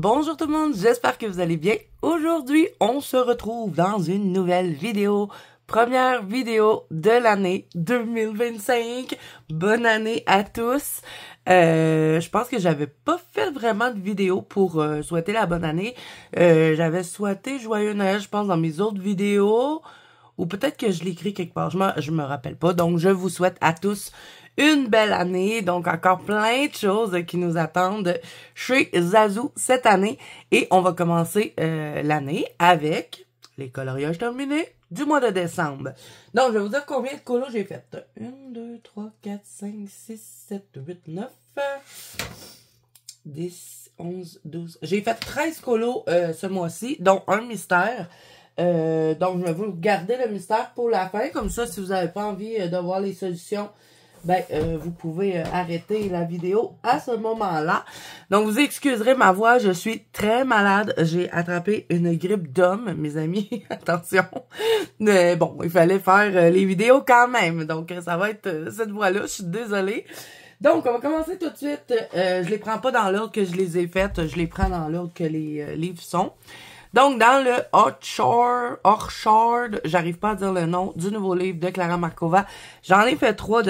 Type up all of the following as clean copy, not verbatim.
bonjour tout le monde, j'espère que vous allez bien. Aujourd'hui, on se retrouve dans une nouvelle vidéo. Première vidéo de l'année 2025. Bonne année à tous. Je pense que j'avais pas fait vraiment de vidéo pour souhaiter la bonne année. J'avais souhaité Joyeux Noël, je pense, dans mes autres vidéos. Ou peut-être que je l'ai écrit quelque part, je me rappelle pas. Donc, je vous souhaite à tous une belle année. Donc, encore plein de choses qui nous attendent chez Zazou cette année. Et on va commencer l'année avec les coloriages terminés du mois de décembre. Donc, je vais vous dire combien de colos j'ai fait. 1, 2, 3, 4, 5, 6, 7, 8, 9, 10, 11, 12. J'ai fait 13 colos ce mois-ci, dont un mystère. Donc, je vais vous garder le mystère pour la fin. Comme ça, si vous n'avez pas envie de voir les solutions, ben, vous pouvez arrêter la vidéo à ce moment-là. Donc, vous excuserez ma voix, je suis très malade. J'ai attrapé une grippe d'homme, mes amis. Attention. Mais bon, il fallait faire les vidéos quand même. Donc, ça va être cette voix-là. Je suis désolée. Donc, on va commencer tout de suite. Je les prends pas dans l'ordre que je les ai faites. Je les prends dans l'ordre que les livres sont. Donc, dans le Orchard, j'arrive pas à dire le nom du nouveau livre de Clara Markova. J'en ai fait 3,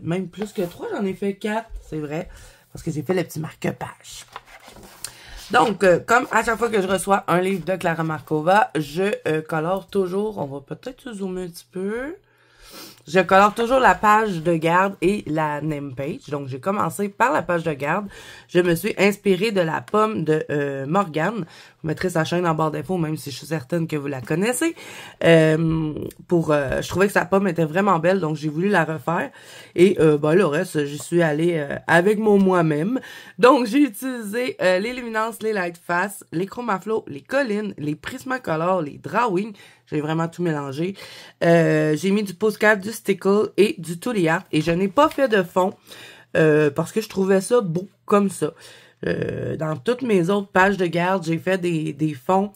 même plus que 3, j'en ai fait 4, c'est vrai, parce que j'ai fait le petit marque-page. Donc, comme à chaque fois que je reçois un livre de Clara Markova, je colore toujours, on va peut-être zoomer un petit peu. Je colore toujours la page de garde et la name page. Donc, j'ai commencé par la page de garde. Je me suis inspirée de la pomme de Morgane. Je mettrai sa chaîne en barre d'infos, même si je suis certaine que vous la connaissez. Je trouvais que sa pomme était vraiment belle, donc j'ai voulu la refaire. Et ben, le reste, j'y suis allée avec mon moi-même. Donc, j'ai utilisé les Luminance, les Lightfast, les Chromaflow, les Collines, les Prismacolor, les Drawing. J'ai vraiment tout mélangé. J'ai mis du postcard, du stickle et du Tooly Art. Et je n'ai pas fait de fond parce que je trouvais ça beau comme ça. Dans toutes mes autres pages de garde, j'ai fait des fonds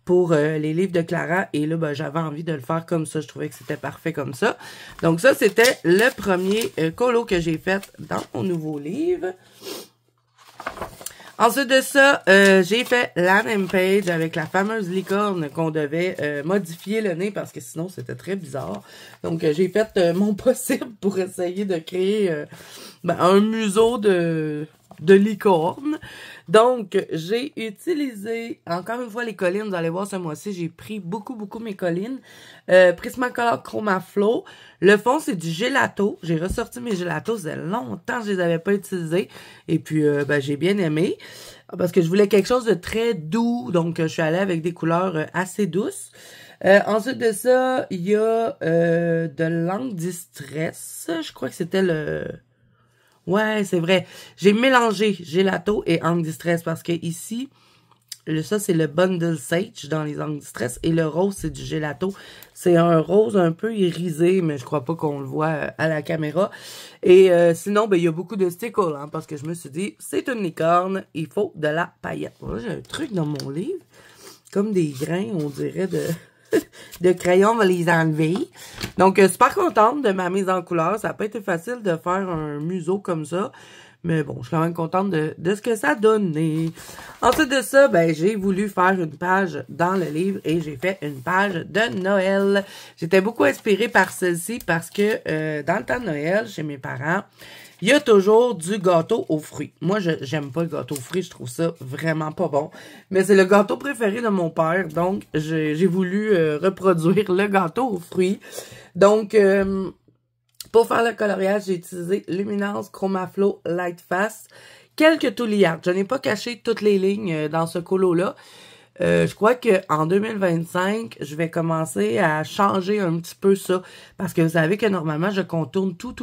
pour les livres de Clara. Et là, ben, j'avais envie de le faire comme ça. Je trouvais que c'était parfait comme ça. Donc ça, c'était le premier colo que j'ai fait dans mon nouveau livre. Ensuite de ça, j'ai fait la name page avec la fameuse licorne qu'on devait modifier le nez parce que sinon c'était très bizarre. Donc j'ai fait mon possible pour essayer de créer un museau de licorne. Donc j'ai utilisé encore une fois les collines. Vous allez voir ce mois-ci, j'ai pris beaucoup mes collines. Prismacolor Chromaflow. Le fond, c'est du gelato. J'ai ressorti mes gelatos. Ça faisait longtemps que je les avais pas utilisés. Et puis, j'ai bien aimé. Parce que je voulais quelque chose de très doux. Donc, je suis allée avec des couleurs assez douces. Ensuite de ça, il y a de l'encre Distress. Je crois que c'était le... Ouais, c'est vrai. J'ai mélangé gelato et encre Distress parce que ici... Ça, c'est le Bundle Sage dans les angles Distress. Et le rose, c'est du gelato. C'est un rose un peu irisé, mais je crois pas qu'on le voit à la caméra. Et sinon, ben il y a beaucoup de stickles, hein, parce que je me suis dit, c'est une licorne, il faut de la paillette. Là, j'ai un truc dans mon livre, comme des grains, on dirait, de crayon, on va les enlever. Donc, super contente de ma mise en couleur. Ça n'a pas été facile de faire un museau comme ça. Mais bon, je suis quand même contente de ce que ça a donné. Ensuite de ça, ben j'ai voulu faire une page dans le livre et j'ai fait une page de Noël. J'étais beaucoup inspirée par celle-ci parce que dans le temps de Noël, chez mes parents, il y a toujours du gâteau aux fruits. Moi, j'aime pas le gâteau aux fruits, je trouve ça vraiment pas bon. Mais c'est le gâteau préféré de mon père, donc j'ai voulu reproduire le gâteau aux fruits. Donc... pour faire le coloriage, j'ai utilisé Luminance, Chromaflow, Lightfast, quelques Tooly Art. Je n'ai pas caché toutes les lignes dans ce colo-là. Je crois qu'en 2025, je vais commencer à changer un petit peu ça. Parce que vous savez que normalement, je contourne tout.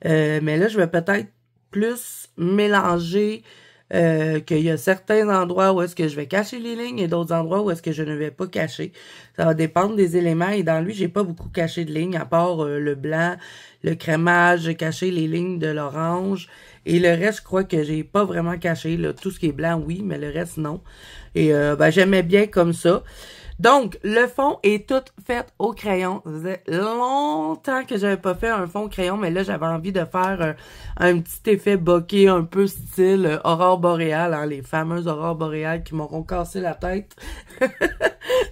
Mais là, je vais peut-être plus mélanger... qu'il y a certains endroits où est-ce que je vais cacher les lignes et d'autres endroits où est-ce que je ne vais pas cacher. Ça va dépendre des éléments et dans lui, j'ai pas beaucoup caché de lignes à part le blanc, le crémage, j'ai caché les lignes de l'orange et le reste, je crois que j'ai pas vraiment caché. Là, tout ce qui est blanc, oui, mais le reste, non. Et j'aimais bien comme ça. Donc, le fond est tout fait au crayon. Ça faisait longtemps que j'avais pas fait un fond au crayon, mais là, j'avais envie de faire un petit effet bokeh, un peu style aurore boréale, hein, les fameuses aurores boréales qui m'auront cassé la tête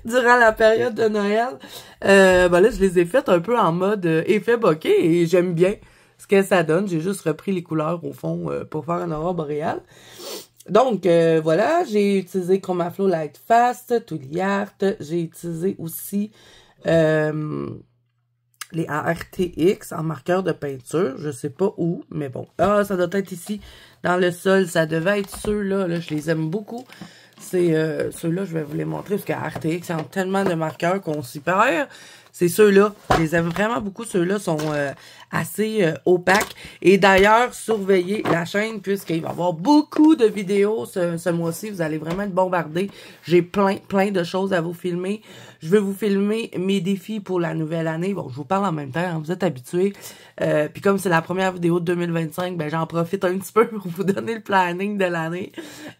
durant la période de Noël. Ben là, je les ai faites un peu en mode effet bokeh et j'aime bien ce que ça donne. J'ai juste repris les couleurs au fond pour faire une aurore boréale. Donc, voilà, j'ai utilisé Chromaflow Light Fast, Tooly Art. J'ai utilisé aussi les RTX en marqueur de peinture. Je sais pas où, mais bon. Ah, ça doit être ici, dans le sol. Ça devait être ceux-là. Là, je les aime beaucoup. C'est ceux-là, je vais vous les montrer, parce qu'à RTX, ils ont tellement de marqueurs qu'on s'y perd. C'est ceux-là. Je les aime vraiment beaucoup. Ceux-là sont assez opaques. Et d'ailleurs, surveillez la chaîne, puisqu'il va y avoir beaucoup de vidéos ce mois-ci. Vous allez vraiment être bombardés. J'ai plein de choses à vous filmer. Je vais vous filmer mes défis pour la nouvelle année. Bon, je vous parle en même temps, hein, vous êtes habitués. Puis comme c'est la première vidéo de 2025, ben j'en profite un petit peu pour vous donner le planning de l'année.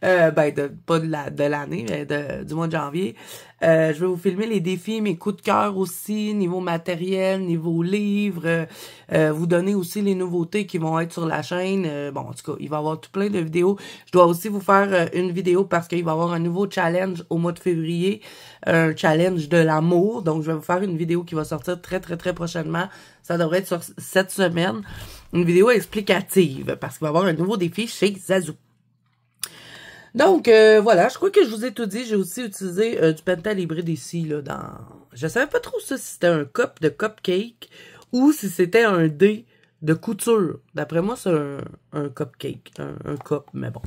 Pas de l'année, mais du mois de janvier. Je vais vous filmer les défis, mes coups de cœur aussi, niveau matériel, niveau livre. Vous donner aussi les nouveautés qui vont être sur la chaîne. Bon, en tout cas, il va y avoir tout plein de vidéos. Je dois aussi vous faire une vidéo parce qu'il va y avoir un nouveau challenge au mois de février. Un challenge de l'amour. Donc, je vais vous faire une vidéo qui va sortir très prochainement. Ça devrait être sur cette semaine. Une vidéo explicative parce qu'il va y avoir un nouveau défi chez Zazou. Donc, voilà, je crois que je vous ai tout dit. J'ai aussi utilisé du Pentel hybride ici, là, dans... Je savais pas trop si c'était un cup de cupcake ou si c'était un dé de couture. D'après moi, c'est un cupcake, un cup, mais bon.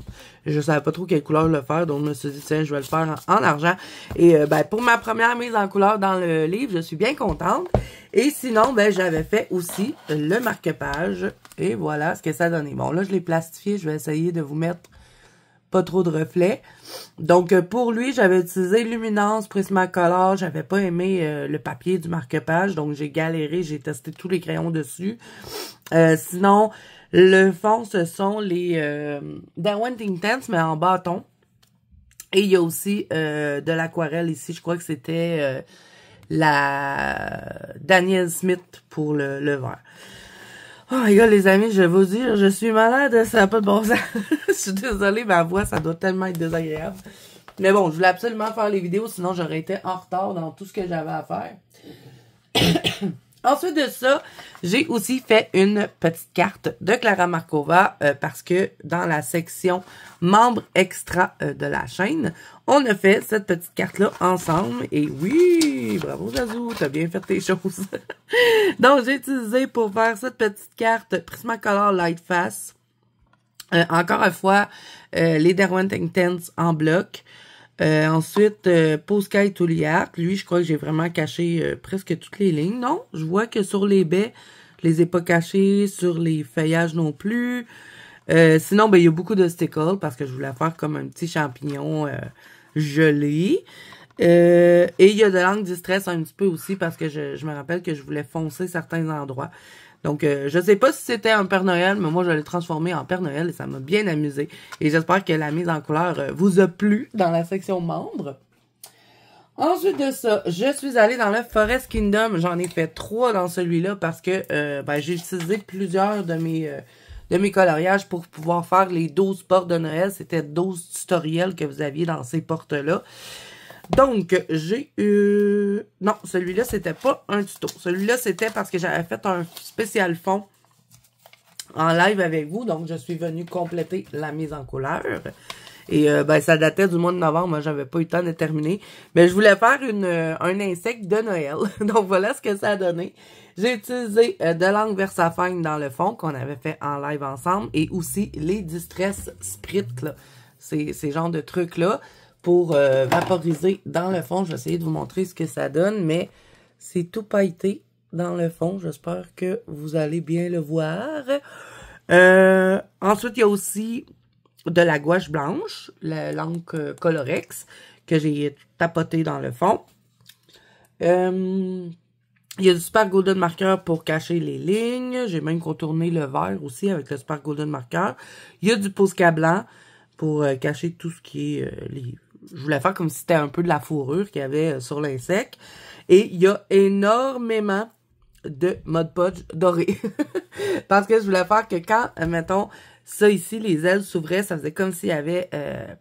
Je savais pas trop quelle couleur le faire, donc je me suis dit, tiens, je vais le faire en argent. Et pour ma première mise en couleur dans le livre, je suis bien contente. Et sinon, j'avais fait aussi le marque-page. Et voilà ce que ça donnait. Bon, là, je l'ai plastifié. Je vais essayer de vous mettre pas trop de reflets. Donc, pour lui, j'avais utilisé Luminance, Prismacolor. J'avais pas aimé le papier du marque-page. Donc, j'ai galéré. J'ai testé tous les crayons dessus. Sinon, le fond, ce sont les Derwent Intense, mais en bâton. Et il y a aussi de l'aquarelle ici. Je crois que c'était la Daniel Smith pour le vert. Oh my god, les amis, je vais vous dire, je suis malade, ça n'a pas de bon sens. Je suis désolée, ma voix, ça doit tellement être désagréable. Mais bon, je voulais absolument faire les vidéos, sinon j'aurais été en retard dans tout ce que j'avais à faire. Ensuite de ça, j'ai aussi fait une petite carte de Clara Markova parce que dans la section membres extra de la chaîne, on a fait cette petite carte-là ensemble. Et oui, bravo Zazou, t'as bien fait tes choses. Donc, j'ai utilisé pour faire cette petite carte Prismacolor Light Fast. Encore une fois, les Derwent Intense en bloc. Ensuite, Posca et Tooly Art. Lui, je crois que j'ai vraiment caché presque toutes les lignes. Non, je vois que sur les baies, je les ai pas cachés. Sur les feuillages non plus. Sinon, il y a beaucoup de stickles parce que je voulais faire comme un petit champignon gelé. Et il y a de l'encre distress un petit peu aussi parce que je me rappelle que je voulais foncer certains endroits. Donc, je sais pas si c'était un Père Noël, mais moi, je l'ai transformé en Père Noël et ça m'a bien amusé. Et j'espère que la mise en couleur vous a plu dans la section membres. Ensuite de ça, je suis allée dans le Forest Kingdom. J'en ai fait 3 dans celui-là parce que j'ai utilisé plusieurs de mes coloriages pour pouvoir faire les 12 portes de Noël. C'était 12 tutoriels que vous aviez dans ces portes-là. Donc, j'ai eu... Non, celui-là, c'était pas un tuto. Celui-là, c'était parce que j'avais fait un spécial fond en live avec vous. Donc, je suis venue compléter la mise en couleur. Et ça datait du mois de novembre. Moi, j'avais pas eu le temps de terminer. Mais je voulais faire un insecte de Noël. Donc, voilà ce que ça a donné. J'ai utilisé de l'encre Versafine dans le fond qu'on avait fait en live ensemble. Et aussi les Distress Sprit, là. Ces genres de trucs-là. Pour vaporiser dans le fond. Je vais essayer de vous montrer ce que ça donne, mais c'est tout pailleté dans le fond. J'espère que vous allez bien le voir. Ensuite, il y a aussi de la gouache blanche, l'encre Colorex, que j'ai tapoté dans le fond. Il y a du Super Golden Marker pour cacher les lignes. J'ai même contourné le vert aussi avec le Super Golden Marker. Il y a du Posca blanc pour cacher tout ce qui est je voulais faire comme si c'était un peu de la fourrure qu'il y avait sur l'insecte. Et il y a énormément de Mod Podge doré. Parce que je voulais faire que quand, mettons, ça ici, les ailes s'ouvraient, ça faisait comme s'il y avait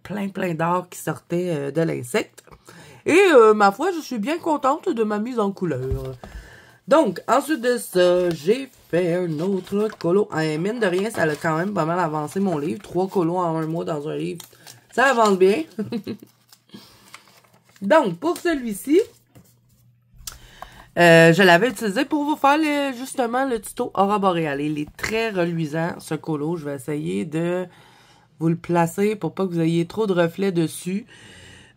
plein d'or qui sortait de l'insecte. Et ma foi, je suis bien contente de ma mise en couleur. Donc, ensuite de ça, j'ai fait un autre colo. Mine de rien, ça a quand même pas mal avancé mon livre. 3 colos en 1 mois dans un livre, ça avance bien. Donc, pour celui-ci, je l'avais utilisé pour vous faire justement le tuto Aurore Boréale. Il est très reluisant, ce colo. Je vais essayer de vous le placer pour pas que vous ayez trop de reflets dessus.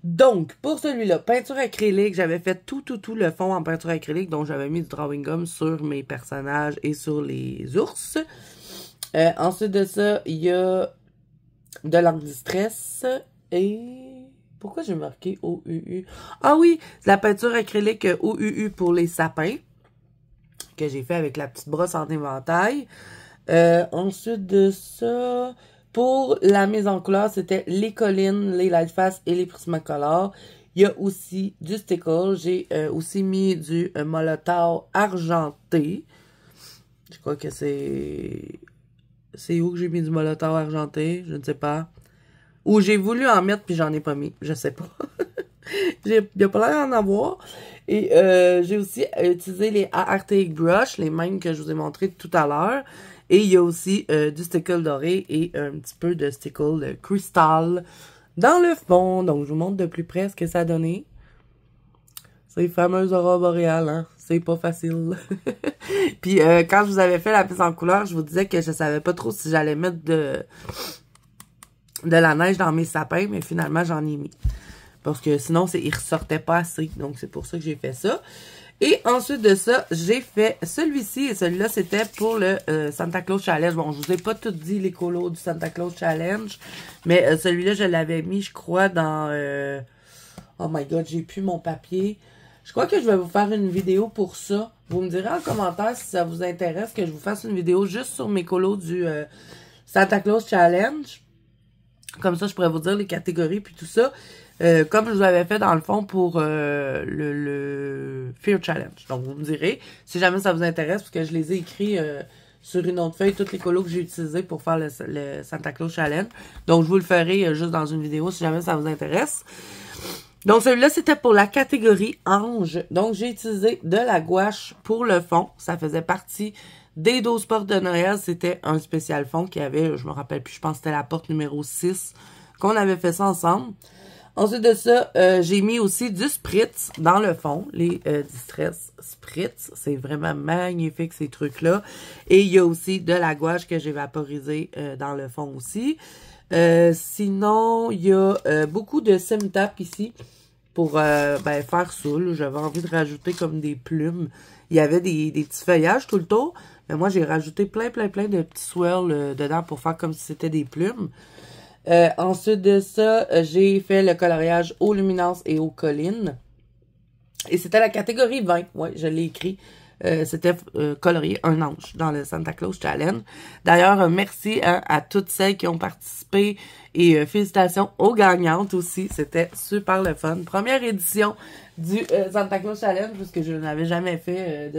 Donc, pour celui-là, peinture acrylique, j'avais fait tout le fond en peinture acrylique. Donc, j'avais mis du drawing gum sur mes personnages et sur les ours. Ensuite de ça, il y a de l'encre distress et... Pourquoi j'ai marqué OUU? Ah oui, c'est la peinture acrylique OUU pour les sapins que j'ai fait avec la petite brosse en éventail. Ensuite de ça... Pour la mise en couleur, c'était les collines, les Lightfast et les Prismacolor. Il y a aussi du stickle. J'ai aussi mis du Molotov argenté. Je crois que c'est... C'est où que j'ai mis du Molotov argenté? Je ne sais pas. Ou j'ai voulu en mettre puis j'en ai pas mis. Je sais pas. Il n'y a pas l'air d'en avoir. Et j'ai aussi utilisé les Arctic Brush, les mêmes que je vous ai montré tout à l'heure. Et il y a aussi du stickle doré et un petit peu de stickle cristal dans le fond. Donc, je vous montre de plus près ce que ça a donné. Ces fameuses aurores boréales, hein? C'est pas facile. Puis, quand je vous avais fait la mise en couleur, je vous disais que je savais pas trop si j'allais mettre de la neige dans mes sapins, mais finalement, j'en ai mis. Parce que sinon, il ressortait pas assez. Donc, c'est pour ça que j'ai fait ça. Et ensuite de ça, j'ai fait celui-ci. Et celui-là, c'était pour le Santa Claus Challenge. Bon, je vous ai pas tout dit les colos du Santa Claus Challenge. Mais celui-là, je l'avais mis, je crois, dans... Oh my God, j'ai plus mon papier. Je crois que je vais vous faire une vidéo pour ça. Vous me direz en commentaire si ça vous intéresse que je vous fasse une vidéo juste sur mes colos du Santa Claus Challenge. Comme ça, je pourrais vous dire les catégories puis tout ça. Comme je vous avais fait dans le fond pour le Fear Challenge. Donc, vous me direz, si jamais ça vous intéresse, parce que je les ai écrits sur une autre feuille, tous les colos que j'ai utilisés pour faire le Santa Claus Challenge. Donc, je vous le ferai juste dans une vidéo si jamais ça vous intéresse. Donc, celui-là, c'était pour la catégorie Ange. Donc, j'ai utilisé de la gouache pour le fond. Ça faisait partie des 12 portes de Noël. C'était un spécial fond qui avait, je me rappelle plus, je pense que c'était la porte numéro 6 qu'on avait fait ça ensemble. Ensuite de ça, j'ai mis aussi du Spritz dans le fond, les Distress Spritz. C'est vraiment magnifique ces trucs-là. Et il y a aussi de la gouache que j'ai vaporisée dans le fond aussi. Sinon, il y a beaucoup de Sim-Tap ici pour faire ça. J'avais envie de rajouter comme des plumes. Il y avait des petits feuillages tout le tour. Mais moi, j'ai rajouté plein de petits swirls dedans pour faire comme si c'était des plumes. Ensuite de ça, j'ai fait le coloriage aux luminances et aux collines. Et c'était la catégorie 20. Ouais, je l'ai écrit. C'était colorier un ange dans le Santa Claus Challenge. D'ailleurs, merci à toutes celles qui ont participé et félicitations aux gagnantes aussi. C'était super le fun. Première édition du Santa Claus Challenge, puisque je n'avais jamais fait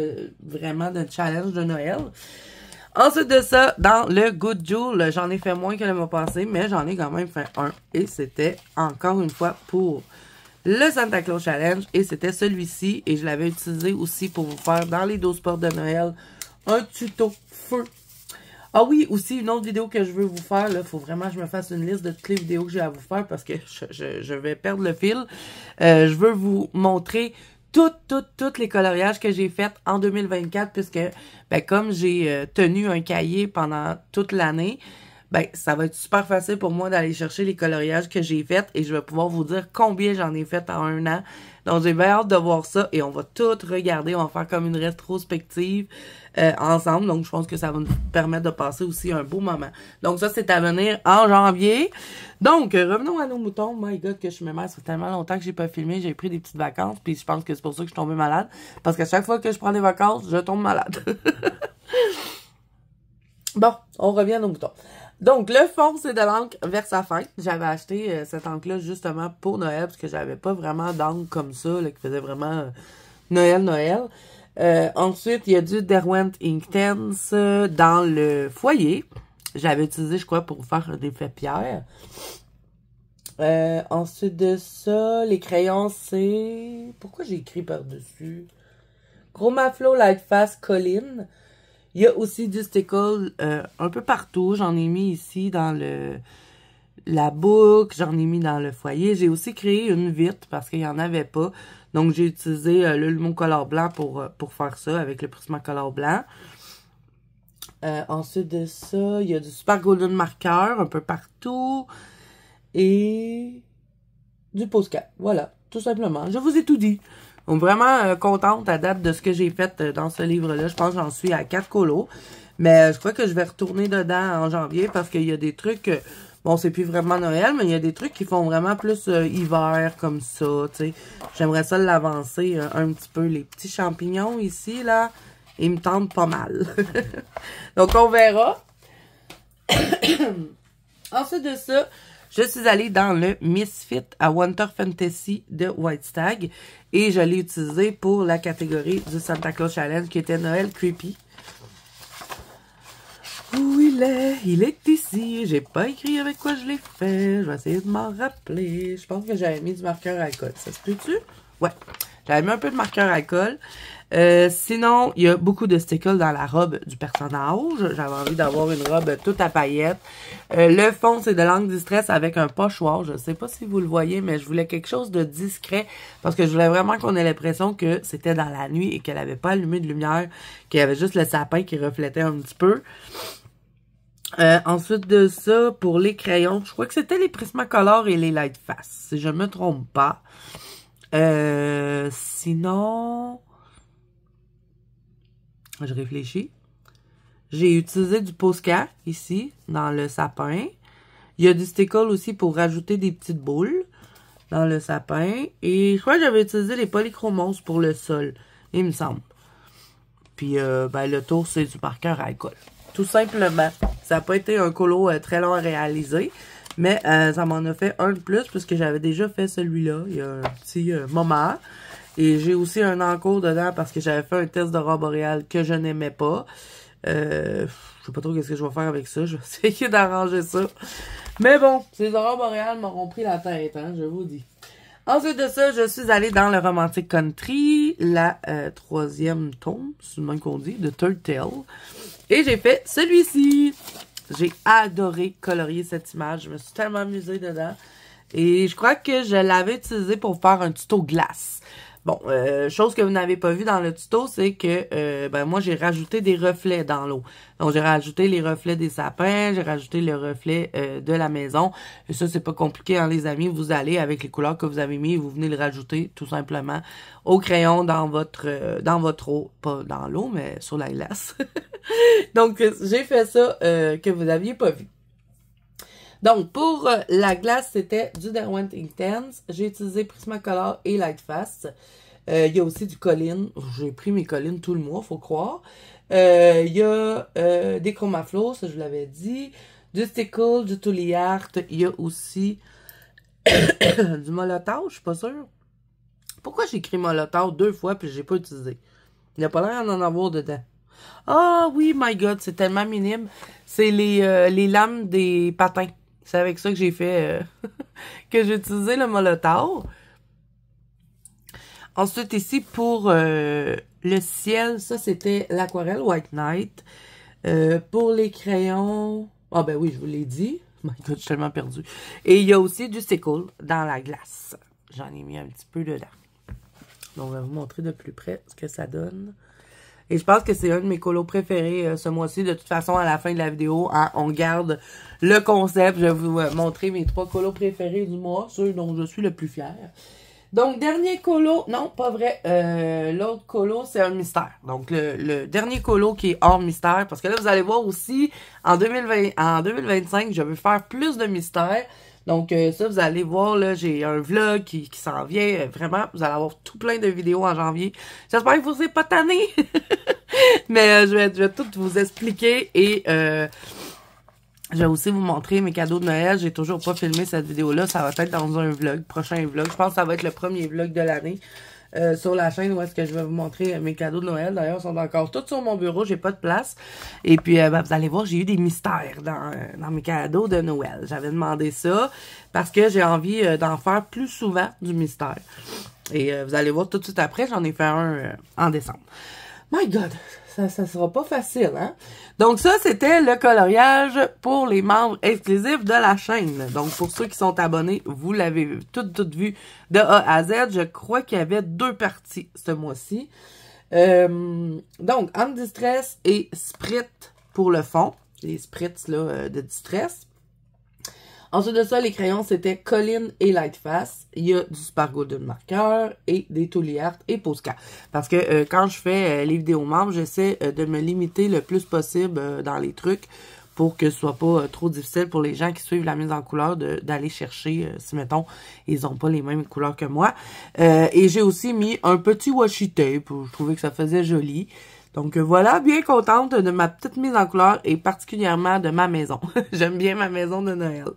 vraiment de challenge de Noël. Ensuite de ça, dans le Good Jewel, j'en ai fait moins que le mois passé, mais j'en ai quand même fait un. Et c'était encore une fois pour le Santa Claus Challenge. Et c'était celui-ci. Et je l'avais utilisé aussi pour vous faire dans les 12 portes de Noël un tuto feu. Ah oui, aussi une autre vidéo que je veux vous faire. Il faut vraiment que je me fasse une liste de toutes les vidéos que j'ai à vous faire parce que je vais perdre le fil. Je veux vous montrer toutes les coloriages que j'ai faites en 2024 puisque, comme j'ai tenu un cahier pendant toute l'année, ça va être super facile pour moi d'aller chercher les coloriages que j'ai faits et je vais pouvoir vous dire combien j'en ai fait en un an. Donc, j'ai bien hâte de voir ça et on va tout regarder. On va faire comme une rétrospective ensemble. Donc, je pense que ça va nous permettre de passer aussi un beau moment. Donc, ça, c'est à venir en janvier. Donc, revenons à nos moutons. My God, que je me mets. Ça fait tellement longtemps que j'ai pas filmé. J'ai pris des petites vacances. Puis, je pense que c'est pour ça que je suis tombée malade. Parce qu'à chaque fois que je prends des vacances, je tombe malade. Bon, on revient à nos moutons. Donc, le fond, c'est de l'encre VersaFin. J'avais acheté cette encre-là justement pour Noël, parce que j'avais pas vraiment d'encre comme ça, là, qui faisait vraiment Noël. Ensuite, il y a du Derwent Inktense dans le foyer. J'avais utilisé, je crois, pour faire des faits pierre. Ensuite de ça, les crayons, c'est... Pourquoi j'ai écrit par-dessus? Chromaflow Lightfast Colline. Il y a aussi du stickle un peu partout. J'en ai mis ici dans la boucle. J'en ai mis dans le foyer. J'ai aussi créé une vitre parce qu'il n'y en avait pas. Donc, j'ai utilisé le Lumocolor blanc pour faire ça avec le Prismacolor blanc. Ensuite de ça, il y a du Super Golden Marker un peu partout. Et du Posca. Voilà, tout simplement. Je vous ai tout dit. Donc, vraiment contente à date de ce que j'ai fait dans ce livre-là. Je pense que j'en suis à 4 colos. Mais je crois que je vais retourner dedans en janvier parce qu'il y a des trucs... bon, c'est plus vraiment Noël, mais il y a des trucs qui font vraiment plus hiver comme ça, tu sais. J'aimerais ça l'avancer un petit peu. Les petits champignons ici, là, ils me tentent pas mal. Donc, on verra. Ensuite de ça... Je suis allée dans le Misfit à Winter Fantasy de White Stag et je l'ai utilisé pour la catégorie du Santa Claus Challenge qui était Noël Creepy. Où il est? Il est ici. J'ai pas écrit avec quoi je l'ai fait. Je vais essayer de m'en rappeler. Je pense que j'avais mis du marqueur à alcool. Ça se peut-tu? Ouais. J'avais mis un peu de marqueur à alcool. Sinon, il y a beaucoup de stickers dans la robe du personnage. J'avais envie d'avoir une robe toute à paillettes. Le fond, c'est de l'encre distress avec un pochoir. Je sais pas si vous le voyez, mais je voulais quelque chose de discret parce que je voulais vraiment qu'on ait l'impression que c'était dans la nuit et qu'elle avait pas allumé de lumière, qu'il y avait juste le sapin qui reflétait un petit peu. Ensuite de ça, pour les crayons, je crois que c'était les Prismacolor et les Lightfast, si je me trompe pas. Sinon... Je réfléchis. J'ai utilisé du Posca ici, dans le sapin. Il y a du stickle aussi pour rajouter des petites boules dans le sapin. Et je crois que j'avais utilisé les polychromos pour le sol, il me semble. Puis, ben, le tour, c'est du marqueur à alcool. Tout simplement. Ça n'a pas été un colo très long à réaliser. Mais ça m'en a fait un de plus, puisque j'avais déjà fait celui-là il y a un petit moment. Et j'ai aussi un encours dedans parce que j'avais fait un test d'aurore boréale que je n'aimais pas. Je sais pas trop qu'est-ce que je vais faire avec ça. Je vais essayer d'arranger ça. Mais bon, ces aurores boréales m'auront pris la tête, hein, je vous dis. Ensuite de ça, je suis allée dans le Romantic Country, la troisième tome, c'est le même qu'on dit, de Turtle. Et j'ai fait celui-ci. J'ai adoré colorier cette image. Je me suis tellement amusée dedans. Et je crois que je l'avais utilisé pour faire un tuto glace. Bon, chose que vous n'avez pas vu dans le tuto, c'est que ben moi, j'ai rajouté des reflets dans l'eau. Donc, j'ai rajouté les reflets des sapins, j'ai rajouté le reflet de la maison. Et ça, c'est pas compliqué, hein, les amis. Vous allez, avec les couleurs que vous avez mis, vous venez le rajouter tout simplement au crayon dans votre eau. Pas dans l'eau, mais sur la glace. Donc, j'ai fait ça que vous n'aviez pas vu. Donc, pour la glace, c'était du Derwent Inktense. J'ai utilisé Prismacolor et Lightfast. Il y a aussi du Colline. J'ai pris mes collines tout le mois, faut croire. Il y a des Chromaflow, ça je vous l'avais dit. Du Stickle, du Tully Art. Il y a aussi du Molotov, je suis pas sûre. Pourquoi j'ai écrit Molotov 2 fois puis j'ai pas utilisé? Il n'y a pas l'air d'en avoir dedans. Ah oui, my God, c'est tellement minime. C'est les lames des patins. C'est avec ça que j'ai fait, que j'ai utilisé le Molotov. Ensuite, ici, pour le ciel, ça, c'était l'aquarelle White Knight. Pour les crayons... Ah ben oui, je vous l'ai dit. My God, je suis tellement perdue. Et il y a aussi du stickle dans la glace. J'en ai mis un petit peu dedans. Donc, on va vous montrer de plus près ce que ça donne. Et je pense que c'est un de mes colos préférés ce mois-ci. De toute façon, à la fin de la vidéo, hein, on garde le concept. Je vais vous montrer mes 3 colos préférés du mois, ceux dont je suis le plus fière. Donc, dernier colo, non, pas vrai. L'autre colo, c'est un mystère. Donc, le dernier colo qui est hors mystère, parce que là, vous allez voir aussi, en 2025, je veux faire plus de mystères. Donc, ça, vous allez voir, là, j'ai un vlog qui s'en vient. Vraiment, vous allez avoir tout plein de vidéos en janvier. J'espère que vous serez pas tannés. Mais je vais tout vous expliquer et Je vais aussi vous montrer mes cadeaux de Noël. J'ai toujours pas filmé cette vidéo-là. Ça va être dans un vlog, prochain vlog. Je pense que ça va être le premier vlog de l'année sur la chaîne où est-ce que je vais vous montrer mes cadeaux de Noël. D'ailleurs, ils sont encore tous sur mon bureau. J'ai pas de place. Et puis, vous allez voir, j'ai eu des mystères dans mes cadeaux de Noël. J'avais demandé ça parce que j'ai envie d'en faire plus souvent du mystère. Et vous allez voir tout de suite après, j'en ai fait un en décembre. My God! Ça sera pas facile, hein? Donc ça, c'était le coloriage pour les membres exclusifs de la chaîne. Donc pour ceux qui sont abonnés, vous l'avez tout vu de A à Z. Je crois qu'il y avait 2 parties ce mois-ci. Donc, Anne Distress et Sprit pour le fond. Les Sprits là, de Distress. Ensuite de ça, les crayons, c'était Colline et Lightface. Il y a du Spark Golden Marker et des Tooly Art et Posca. Parce que quand je fais les vidéos membres, j'essaie de me limiter le plus possible dans les trucs pour que ce soit pas trop difficile pour les gens qui suivent la mise en couleur d'aller chercher, si mettons, ils ont pas les mêmes couleurs que moi. Et j'ai aussi mis un petit washi tape, je trouvais que ça faisait joli. Donc voilà, bien contente de ma petite mise en couleur et particulièrement de ma maison. J'aime bien ma maison de Noël.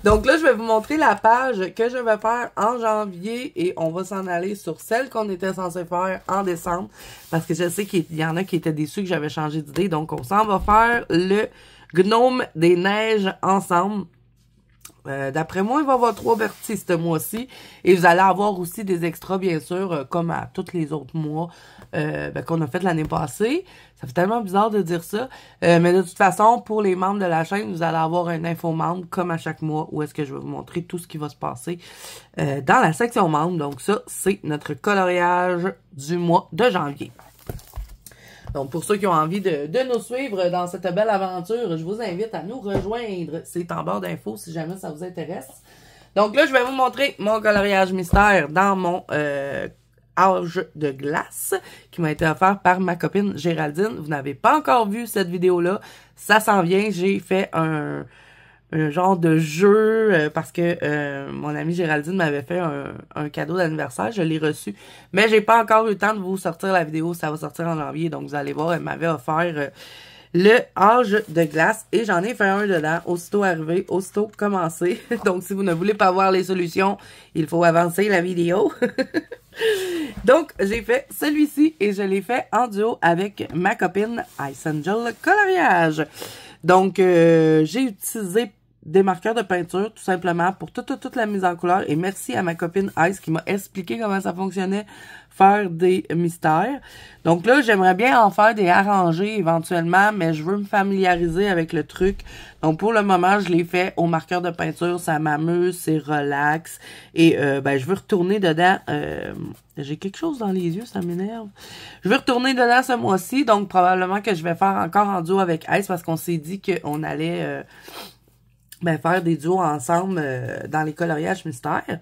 Donc là, je vais vous montrer la page que je vais faire en janvier et on va s'en aller sur celle qu'on était censé faire en décembre parce que je sais qu'il y en a qui étaient déçus que j'avais changé d'idée. Donc on s'en va faire le Gnome des Neiges ensemble. D'après moi, il va y avoir 3 vertis ce mois-ci. Et vous allez avoir aussi des extras, bien sûr, comme à tous les autres mois qu'on a fait l'année passée. Ça fait tellement bizarre de dire ça. Mais de toute façon, pour les membres de la chaîne, vous allez avoir un info membre comme à chaque mois où est-ce que je vais vous montrer tout ce qui va se passer dans la section membres. Donc ça, c'est notre coloriage du mois de janvier. Donc, pour ceux qui ont envie de nous suivre dans cette belle aventure, je vous invite à nous rejoindre. C'est en barre d'infos si jamais ça vous intéresse. Donc là, je vais vous montrer mon coloriage mystère dans mon âge de glace qui m'a été offert par ma copine Géraldine. Vous n'avez pas encore vu cette vidéo-là. Ça s'en vient. J'ai fait un genre de jeu parce que mon amie Géraldine m'avait fait un cadeau d'anniversaire, je l'ai reçu, mais j'ai pas encore eu le temps de vous sortir la vidéo, ça va sortir en janvier, donc vous allez voir, elle m'avait offert le âge de glace et j'en ai fait un dedans, aussitôt arrivé, aussitôt commencé, donc si vous ne voulez pas voir les solutions, il faut avancer la vidéo. Donc, j'ai fait celui-ci et je l'ai fait en duo avec ma copine Ice Angel Coloriage. Donc, j'ai utilisé des marqueurs de peinture, tout simplement, pour toute la mise en couleur. Et merci à ma copine Ice qui m'a expliqué comment ça fonctionnait, faire des mystères. Donc là, j'aimerais bien en faire des arrangés éventuellement, mais je veux me familiariser avec le truc. Donc pour le moment, je l'ai fait au marqueur de peinture. Ça m'amuse, c'est relax. Et je veux retourner dedans. J'ai quelque chose dans les yeux, ça m'énerve. Je veux retourner dedans ce mois-ci. Donc probablement que je vais faire encore en duo avec Ice parce qu'on s'est dit qu'on allait... faire des duos ensemble dans les coloriages mystères.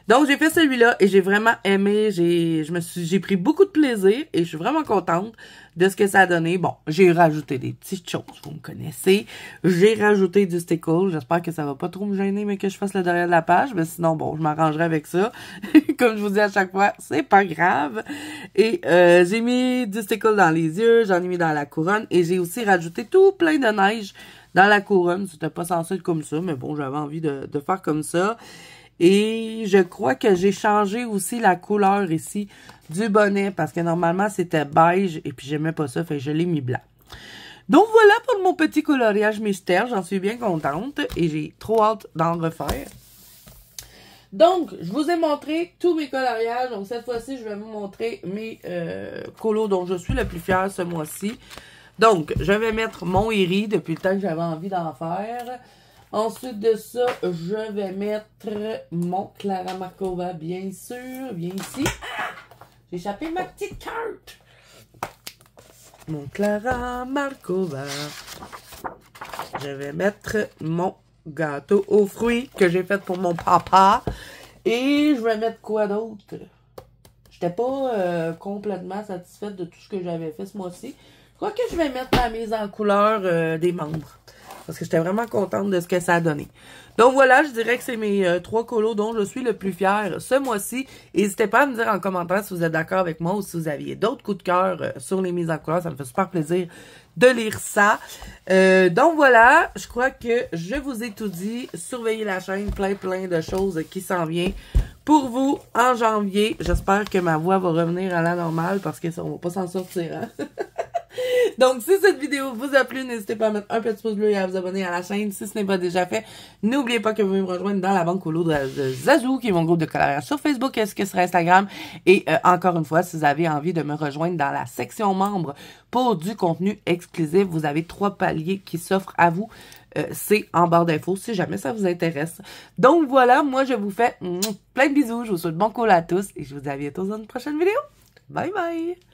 Donc, j'ai fait celui-là et j'ai vraiment aimé. J'ai pris beaucoup de plaisir et je suis vraiment contente de ce que ça a donné. Bon, j'ai rajouté des petites choses, vous me connaissez. J'ai rajouté du stickle. J'espère que ça va pas trop me gêner, mais que je fasse le derrière de la page. Mais sinon, bon, je m'arrangerai avec ça. Comme je vous dis à chaque fois, c'est pas grave. Et j'ai mis du stickle dans les yeux, j'en ai mis dans la couronne et j'ai aussi rajouté tout plein de neige dans la couronne. C'était pas censé être comme ça, mais bon, j'avais envie de faire comme ça. Et je crois que j'ai changé aussi la couleur ici du bonnet parce que normalement c'était beige et puis j'aimais pas ça, fait que je l'ai mis blanc. Donc voilà pour mon petit coloriage mystère, j'en suis bien contente et j'ai trop hâte d'en refaire. Donc, je vous ai montré tous mes coloriages. Donc cette fois-ci, je vais vous montrer mes colos dont je suis le plus fière ce mois-ci. Donc, je vais mettre mon Eri depuis le temps que j'avais envie d'en faire. Ensuite de ça, je vais mettre mon Clara Markova, bien sûr. Viens ici. Ah! J'ai échappé ma petite carte. Mon Clara Markova. Je vais mettre mon gâteau aux fruits que j'ai fait pour mon papa. Et je vais mettre quoi d'autre? J'étais pas complètement satisfaite de tout ce que j'avais fait ce mois-ci. Je crois que je vais mettre ma mise en couleur des membres. parce que j'étais vraiment contente de ce que ça a donné. Donc voilà, je dirais que c'est mes 3 colos dont je suis le plus fière ce mois-ci. N'hésitez pas à me dire en commentaire si vous êtes d'accord avec moi ou si vous aviez d'autres coups de cœur sur les mises en couleur. Ça me fait super plaisir de lire ça. Donc voilà, je crois que je vous ai tout dit. Surveillez la chaîne, plein de choses qui s'en viennent pour vous en janvier. J'espère que ma voix va revenir à la normale parce que ça, on va pas s'en sortir, hein? Donc, si cette vidéo vous a plu, n'hésitez pas à mettre un petit pouce bleu et à vous abonner à la chaîne si ce n'est pas déjà fait. N'oubliez pas que vous pouvez me rejoindre dans la banque colo de Zazou, qui est mon groupe de coloriage sur Facebook, ainsi que sur Instagram. Et encore une fois, si vous avez envie de me rejoindre dans la section membres pour du contenu exclusif, vous avez 3 paliers qui s'offrent à vous. C'est en barre d'infos si jamais ça vous intéresse. Donc voilà, moi je vous fais plein de bisous. Je vous souhaite bon colo à tous et je vous dis à bientôt dans une prochaine vidéo. Bye bye!